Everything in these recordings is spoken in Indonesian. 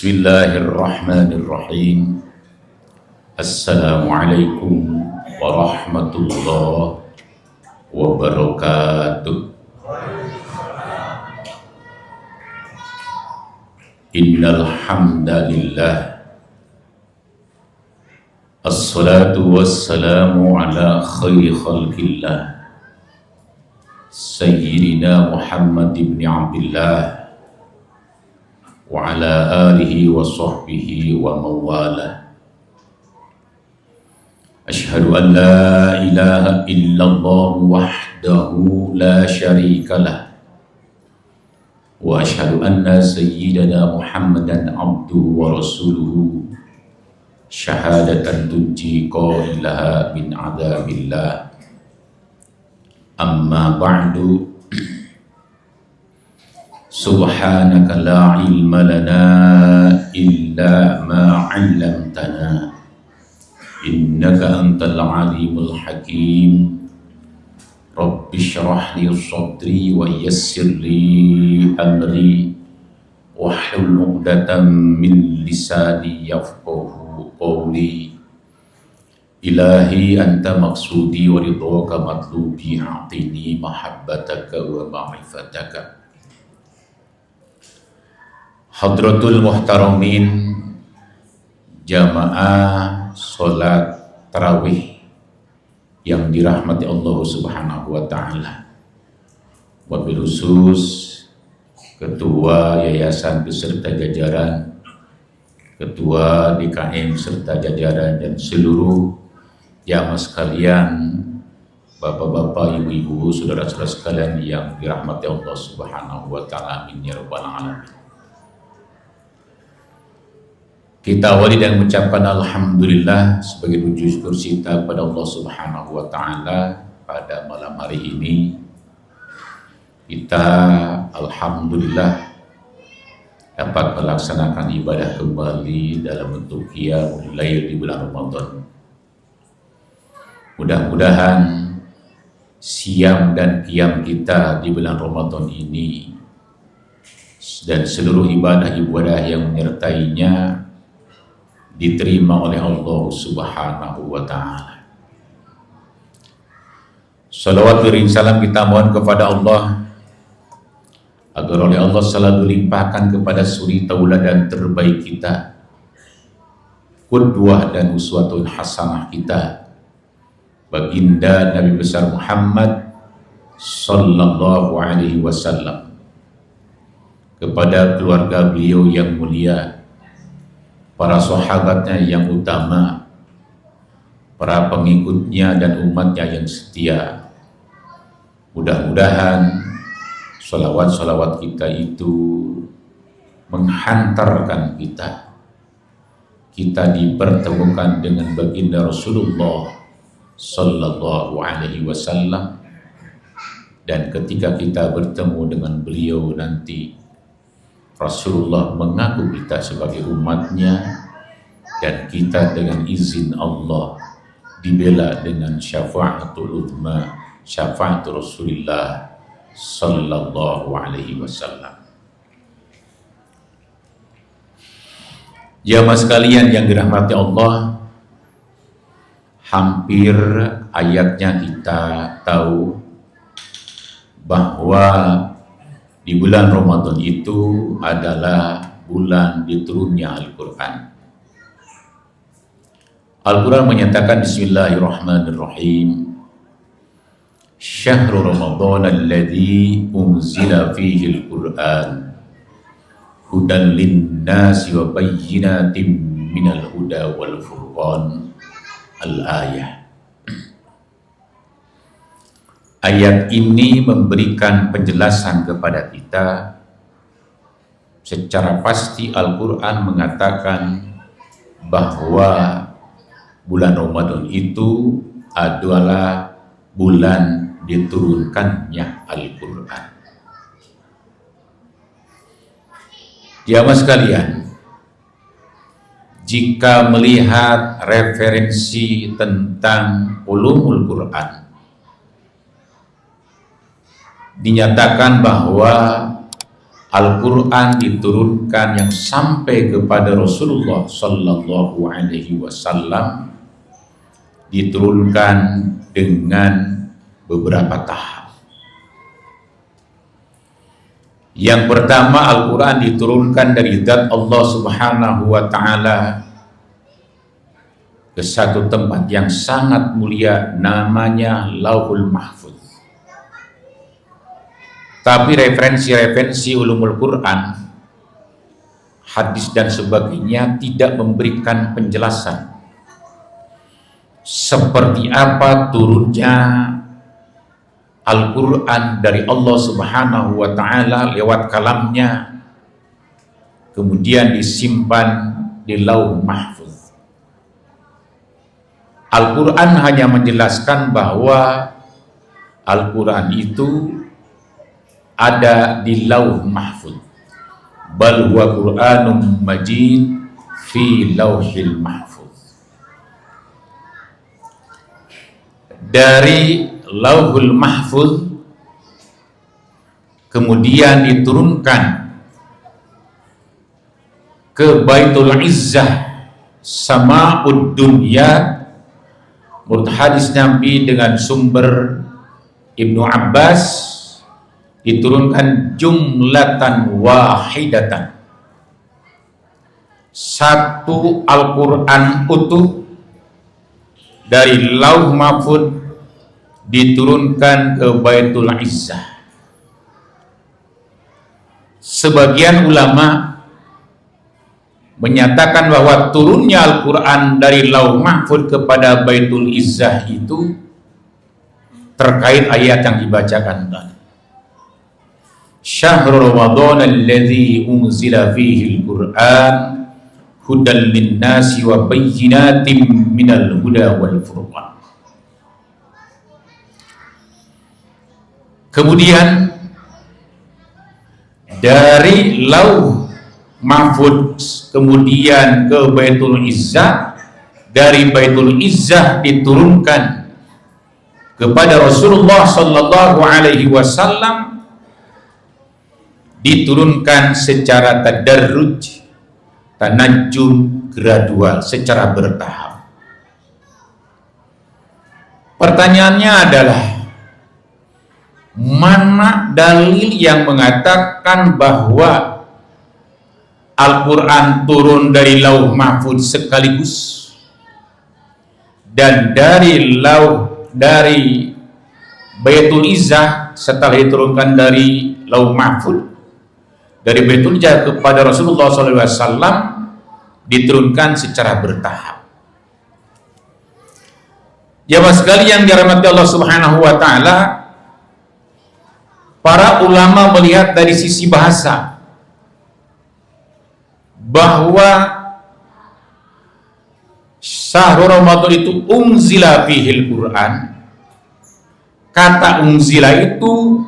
Bismillahirrahmanirrahim. Assalamualaikum warahmatullahi wabarakatuh. Innal hamdalillah, assalatu wassalamu ala khairi khalqillah, sayyidina Muhammad ibn Abdillah wa ala alihi wa sahbihi wa mawalah. Ashhadu an la ilaha illallah wahdahu la syarika lah, wa ashhadu anna sayyidana Muhammadan abduhu wa rasuluhu, syahadatan tunji qailaha min adzabillah. Amma ba'du. Subhanaka la ilma lana illa ma 'allamtana innaka antal alimul hakim. Rabbi shrah li sadri wa yassir li amri wahlul 'uqdatam min lisani yafqahu qawli. Ilahi anta maqsudi wa ridwaka matlubi, a'tini mahabbataka wa ma'rifataka. Hadratul muhtaramin, jamaah sholat tarawih yang dirahmati Allah Subhanahu wa ta'ala, wabil khusus Ketua Yayasan beserta jajaran, Ketua DKM serta jajaran, dan seluruh jamaah sekalian, bapak-bapak, ibu-ibu, saudara-saudara sekalian yang dirahmati Allah Subhanahu wa ta'ala. Amin ya rabbal alamin. Kita awali dengan mengucapkan alhamdulillah sebagai wujud syukur kita pada Allah Subhanahu wa ta'ala. Pada malam hari ini kita alhamdulillah dapat melaksanakan ibadah kembali dalam bentuk qiyamul lail di bulan Ramadan. Mudah-mudahan siam dan qiyam kita di bulan Ramadan ini dan seluruh ibadah-ibadah yang menyertainya diterima oleh Allah Subhanahu wa ta'ala. Salawat dan salam kita mohon kepada Allah agar oleh Allah selalu limpahkan kepada suri tauladan terbaik kita, qudwah dan uswatun hasanah kita, baginda Nabi besar Muhammad sallallahu alaihi wasallam, kepada keluarga beliau yang mulia, para sahabatnya yang utama, para pengikutnya dan umatnya yang setia. Mudah-mudahan salawat-salawat kita itu menghantarkan kita dipertemukan dengan baginda Rasulullah sallallahu alaihi wasallam, dan ketika kita bertemu dengan beliau nanti Rasulullah mengaku kita sebagai umatnya, dan kita dengan izin Allah dibela dengan syafaatul uzma, syafaatul Rasulullah sallallahu alaihi wasallam. Jamaah sekalian yang dirahmati Allah, hampir ayatnya kita tahu bahwa di bulan Ramadan itu adalah bulan diturunnya Al-Quran. Al-Quran menyatakan bismillahirrahmanirrahim, Syahrul Ramadan alladzi unzila fihi al-Quran hudan linnasi wa bayyinatin minal huda wal furqan. Al-ayah. Ayat ini memberikan penjelasan kepada kita secara pasti. Al-Quran mengatakan bahwa bulan Ramadan itu adalah bulan diturunkannya Al-Quran. Jamaah sekalian, jika melihat referensi tentang ulumul Quran, dinyatakan bahwa Al-Quran diturunkan yang sampai kepada Rasulullah Sallallahu Alaihi Wasallam diturunkan dengan beberapa tahap. Yang pertama, Al-Quran diturunkan dari zat Allah Subhanahu wa Ta'ala ke satu tempat yang sangat mulia, namanya Lauhul Mahfuz. Tapi referensi ulumul Quran, hadis dan sebagainya tidak memberikan penjelasan seperti apa turunnya Al-Quran dari Allah Subhanahu wa Ta'ala lewat kalamnya, kemudian disimpan di Lauh Mahfuz. Al-Quran hanya menjelaskan bahwa Al-Quran itu ada di Lauh Mahfuz. Bal huwa Qur'anun Majid fi Lauhil Mahfuz. Dari Lauhul Mahfuz kemudian diturunkan ke Baitul Izzah Sama'ud Dunya. Menurut hadis Nabi dengan sumber Ibnu Abbas, diturunkan jumlatan wahidatan, satu Al-Quran utuh dari Lauh Mahfuz diturunkan ke Baitul Izzah. Sebagian ulama menyatakan bahwa turunnya Al-Quran dari Lauh Mahfuz kepada Baitul Izzah itu terkait ayat yang dibacakan tadi. Syahrul Ramadan alladzi unzila fihi al-Qur'an hudan lin-nasi wa bayyinatin minal huda wal furqan. Kemudian dari Lauh Mahfuz kemudian ke Baitul Izzah, dari Baitul Izzah diturunkan kepada Rasulullah Sallallahu Alaihi Wasallam, diturunkan secara tadarruj, tanajjum, gradual, secara bertahap. Pertanyaannya adalah, mana dalil yang mengatakan bahwa Al-Quran turun dari Lauh Mahfuz sekaligus dan dari Baitul Izzah setelah diturunkan dari Lauh Mahfuz, dari Baitul Izzah kepada Rasulullah SAW diturunkan secara bertahap. Jamaah sekalian yang dirahmati Allah Subhanahu wa Ta'ala, para ulama melihat dari sisi bahasa bahwa Syahrul Ramadan itu unzila fihil Quran. Kata unzila itu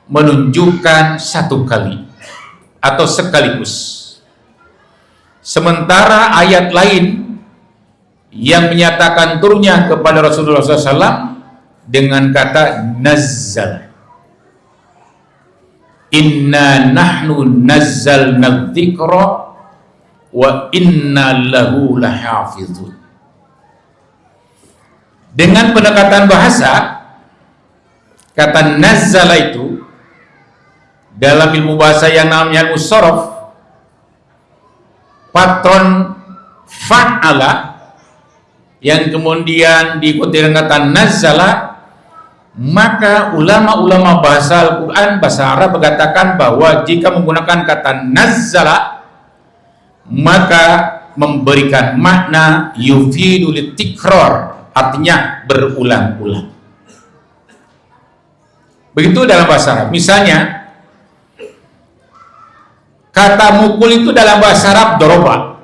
menunjukkan satu kali atau sekaligus. Sementara ayat lain yang menyatakan turunnya kepada Rasulullah SAW dengan kata nazzal. Inna nahnu nazzalna dzikra wa inna lahu lahafizun. Dengan pendekatan bahasa, kata nazzala itu dalam ilmu bahasa yang namanya musharraf, patron fa'ala yang kemudian diikuti dengan kata nazzala, maka ulama-ulama bahasa Al-Quran, bahasa Arab mengatakan bahwa jika menggunakan kata nazzala maka memberikan makna yufidu litikrar, artinya berulang-ulang. Begitu dalam bahasa Arab. Misalnya kata mukul itu dalam bahasa Arab doroba.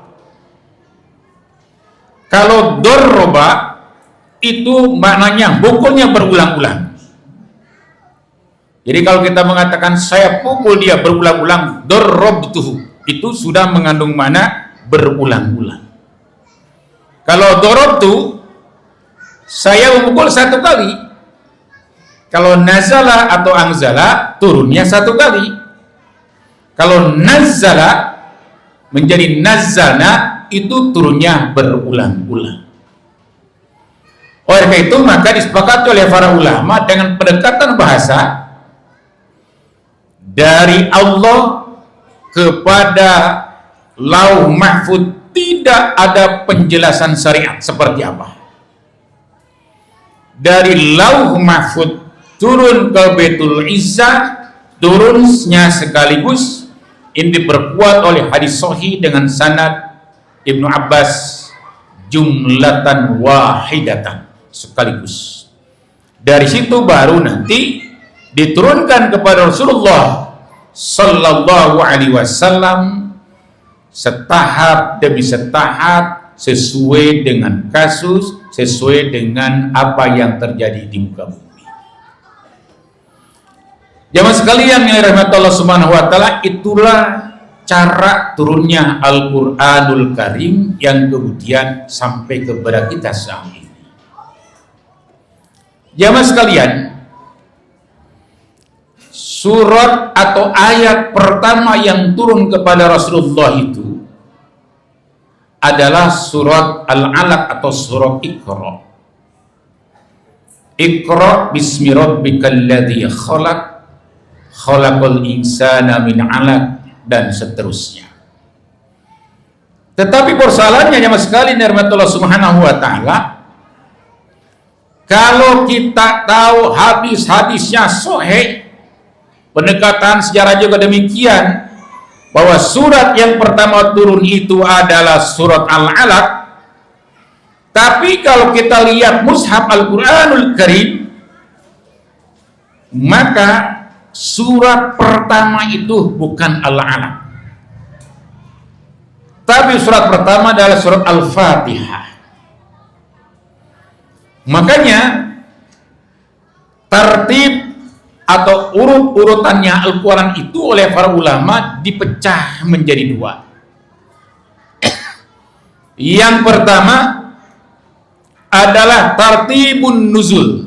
Kalau doroba itu maknanya pukulnya berulang-ulang. Jadi kalau kita mengatakan saya pukul dia berulang-ulang, dorobtuhu, itu sudah mengandung makna berulang-ulang. Kalau dorobtu, saya memukul satu kali. Kalau nazala atau angzala, turunnya satu kali. Kalau nazzala menjadi nazzalna, itu turunnya berulang-ulang. Oleh karena itu maka disepakati oleh para ulama dengan pendekatan bahasa dari Allah kepada Lauh Mahfud tidak ada penjelasan syariat seperti apa. Dari Lauh Mahfud turun ke Baitul Izzah, turunnya sekaligus ini diperkuat oleh hadis sahih dengan sanad Ibnu Abbas jumlatan wahidatan, sekaligus. Dari situ baru nanti diturunkan kepada Rasulullah sallallahu alaihi wasallam setahap demi setahap sesuai dengan kasus, sesuai dengan apa yang terjadi di muka bumi. Jamaah sekalian yang dirahmati Allah Subhanahu wa taala, itulah cara turunnya Al-Qur'anul Karim yang kemudian sampai kepada kita saat ini. Jamaah sekalian, surat atau ayat pertama yang turun kepada Rasulullah itu adalah surat Al-Alaq atau surat Iqra. Iqra bismi rabbikal ladzi khalaq, khalaqal insana min 'alaq, dan seterusnya. Tetapi persoalannya jemaah sekalian rahmatullah Allah Subhanahu wa taala, kalau kita tahu hadis-hadisnya sahih, pendekatan sejarah juga demikian, bahwa surat yang pertama turun itu adalah surat Al-Alaq. Tapi kalau kita lihat mushaf Al-Qur'anul Karim, maka surat pertama itu bukan Al-Alaq, tapi surat pertama adalah surat Al-Fatihah. Makanya tertib atau urut-urutannya Al-Quran itu oleh para ulama dipecah menjadi dua. Yang pertama adalah tartibun nuzul,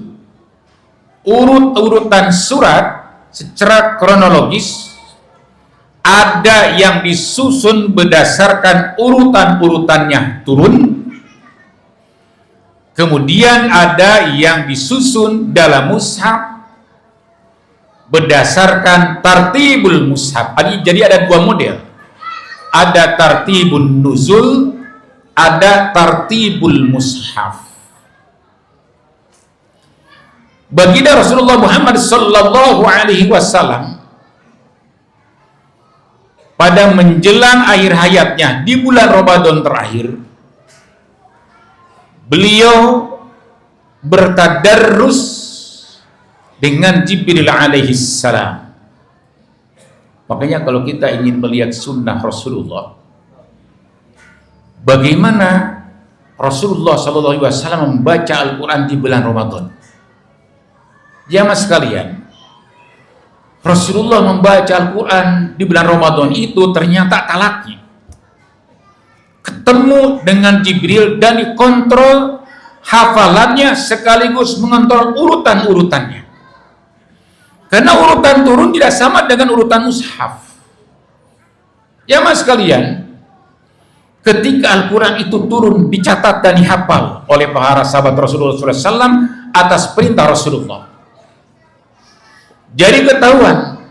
urut-urutan surat secara kronologis. Ada yang disusun berdasarkan urutan-urutannya turun, kemudian ada yang disusun dalam mushaf berdasarkan tartibul mushaf. Jadi ada dua model, ada tartibun nuzul, ada tartibul mushaf. Baginda Rasulullah Muhammad sallallahu alaihi wasallam pada menjelang akhir hayatnya di bulan Ramadan terakhir, beliau bertadarrus dengan Jibril alaihi salam. Makanya kalau kita ingin melihat sunnah Rasulullah, bagaimana Rasulullah sallallahu alaihi wasallam membaca Al-Quran di bulan Ramadan. Jamaah sekalian, Rasulullah membaca Al-Quran di bulan Ramadan itu ternyata talaki, ketemu dengan Jibril dan dikontrol hafalannya sekaligus mengontrol urutan-urutannya, karena urutan turun tidak sama dengan urutan mushaf. Jamaah sekalian, ketika Al-Quran itu turun dicatat dan dihafal oleh para sahabat Rasulullah SAW atas perintah Rasulullah. Jadi ketahuan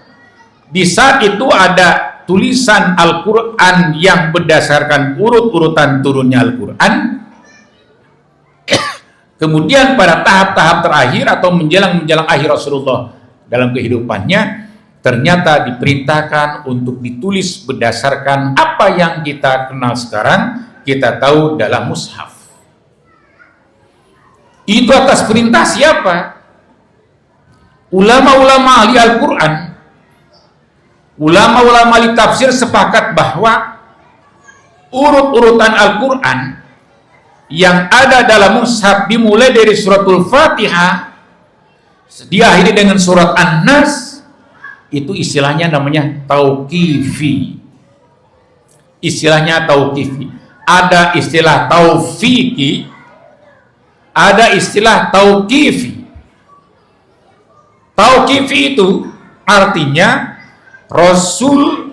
di saat itu ada tulisan Al-Quran yang berdasarkan urut-urutan turunnya Al-Quran. Kemudian pada tahap-tahap terakhir atau menjelang akhir Rasulullah dalam kehidupannya, ternyata diperintahkan untuk ditulis berdasarkan apa yang kita kenal sekarang, kita tahu dalam mushaf. Itu atas perintah siapa? Ulama-ulama ahli Al-Quran, ulama-ulama ahli tafsir sepakat bahwa urut-urutan Al-Quran yang ada dalam mushaf dimulai dari suratul Fatihah diakhiri dengan surat An-Nas, itu istilahnya namanya tauqifi. Istilahnya tauqifi. Ada istilah taufiqi, ada istilah tauqifi. Tauqifi itu artinya Rasul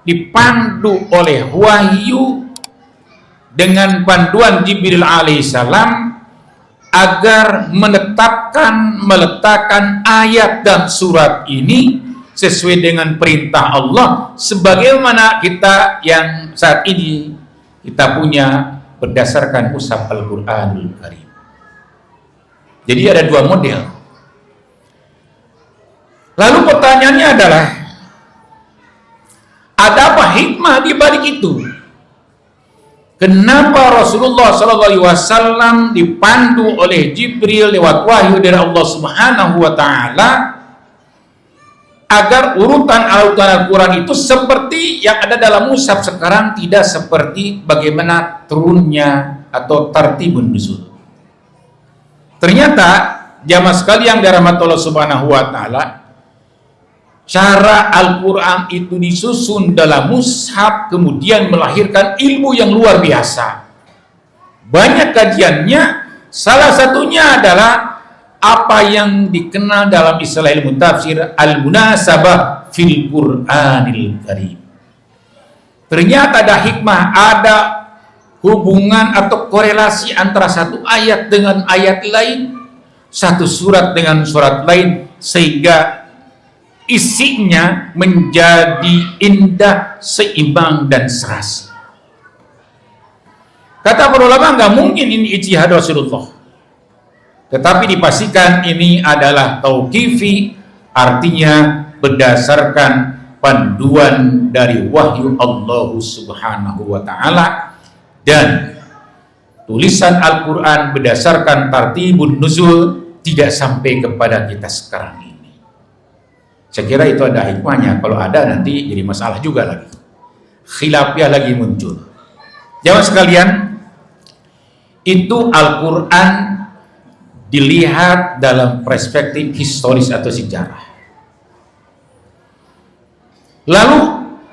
dipandu oleh wahyu dengan panduan Jibril alaihissalam agar meletakkan ayat dan surat ini sesuai dengan perintah Allah sebagaimana kita yang saat ini kita punya berdasarkan mushaf Al-Qur'anul Karim. Jadi ada dua model. Lalu pertanyaannya adalah, ada apa hikmah di balik itu? Kenapa Rasulullah SAW dipandu oleh Jibril lewat wahyu dari Allah Subhanahu wa Ta'ala agar urutan Al-Quran itu seperti yang ada dalam mushaf sekarang, tidak seperti bagaimana turunnya atau tartibun nuzul? Ternyata jamaah sekalian dirahmati Allah Subhanahu wa Ta'ala, cara Al-Quran itu disusun dalam mushaf kemudian melahirkan ilmu yang luar biasa. Banyak kajiannya, salah satunya adalah apa yang dikenal dalam istilah ilmu tafsir al-munasabah fil Qur'anil Karim. Ternyata ada hikmah, ada hubungan atau korelasi antara satu ayat dengan ayat lain, satu surat dengan surat lain, sehingga isinya menjadi indah, seimbang dan serasi. Kata para ulama, nggak mungkin ini ijtihad Rasulullah, tetapi dipastikan ini adalah tauqifi, artinya berdasarkan panduan dari wahyu Allah Subhanahu wa Ta'ala, dan tulisan Al-Quran berdasarkan tartibun nuzul tidak sampai kepada kita sekarang ini. Saya kira itu ada hikmahnya. Kalau ada nanti jadi masalah juga lagi, khilafiyah lagi muncul. Jamaah sekalian, itu Al-Quran dilihat dalam perspektif historis atau sejarah. Lalu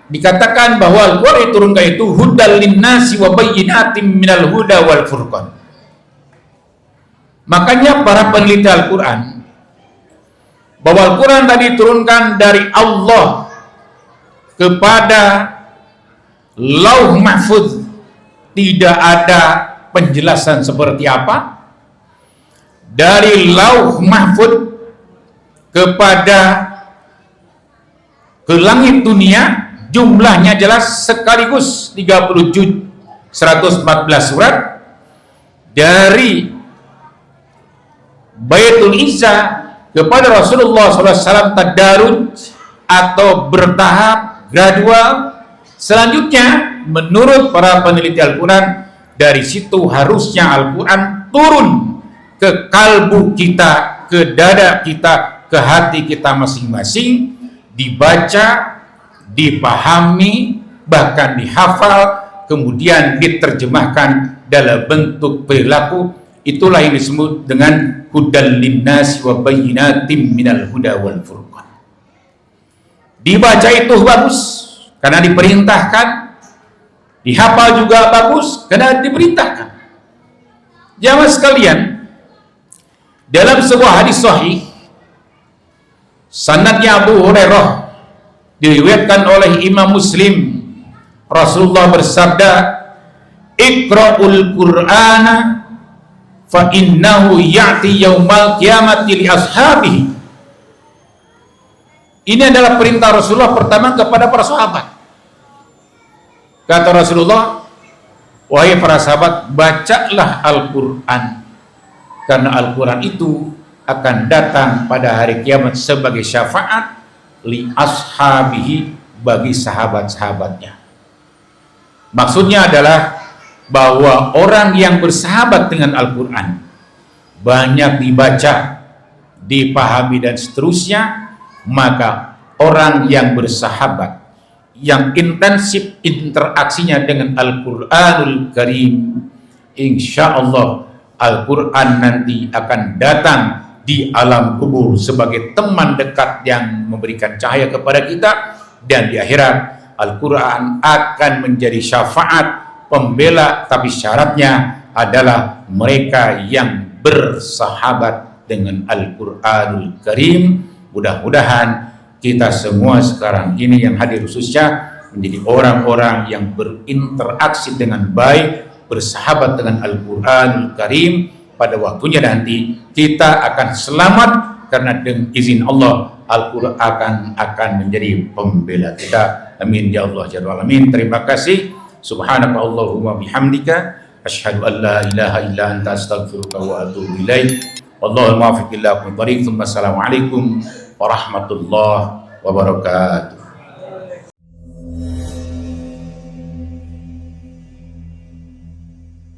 dikatakan bahwa Al-Quran diturunkan itu hudal linnasi wa bayyinatin minal huda wal furqan. Makanya para peneliti Al-Quran, bahwa Al-Quran tadi diturunkan dari Allah kepada Lauh Mahfuz, tidak ada penjelasan seperti apa. Dari Lauh Mahfuz kepada ke langit dunia, jumlahnya jelas sekaligus 30 juz, 114 surat. Dari Baitul Izzah kepada Rasulullah SAW tadarruj atau bertahap, gradual. Selanjutnya menurut para peneliti Al-Quran, dari situ harusnya Al-Quran turun ke kalbu kita, ke dada kita, ke hati kita masing-masing, dibaca, dipahami, bahkan dihafal, kemudian diterjemahkan dalam bentuk perilaku. Itulah yang disebut dengan hudal linnas wa bayyinatin minal huda wal furqan. Dibaca itu bagus karena diperintahkan, dihafal juga bagus karena diperintahkan. Jamaah sekalian, dalam sebuah hadis sahih, sanadnya Abu Hurairah, diriwayatkan oleh Imam Muslim, Rasulullah bersabda, "Iqra'ul Qur'ana fa innahu ya'ti yaumal qiyamati li ashabihi." Ini adalah perintah Rasulullah pertama kepada para sahabat. Kata Rasulullah, "Wahai para sahabat, bacalah Al-Quran, karena Al-Quran itu akan datang pada hari kiamat sebagai syafaat li ashabihi, bagi sahabat-sahabatnya." Maksudnya adalah bahwa orang yang bersahabat dengan Al-Quran, banyak dibaca, dipahami dan seterusnya, maka orang yang bersahabat, yang intensif interaksinya dengan Al-Quranul Karim, insya Allah Al-Quran nanti akan datang di alam kubur sebagai teman dekat yang memberikan cahaya kepada kita, dan di akhirat Al-Quran akan menjadi syafaat pembela, tapi syaratnya adalah mereka yang bersahabat dengan Al-Quranul Karim. Mudah-mudahan kita semua sekarang ini yang hadir khususnya menjadi orang-orang yang berinteraksi dengan baik, bersahabat dengan Al-Quranul Karim. Pada waktunya nanti kita akan selamat karena dengan izin Allah Al-Quran akan menjadi pembela kita. Amin ya Allah ya Rabbal alamin. Terima kasih. Subhanaka Allahumma bihamdika asyhadu an la ilaha illa anta astaghfiruka wa atubu ilaik. Wallahul muwaffiq ila aqwamit thoriq. Assalamualaikum warahmatullahi wabarakatuh.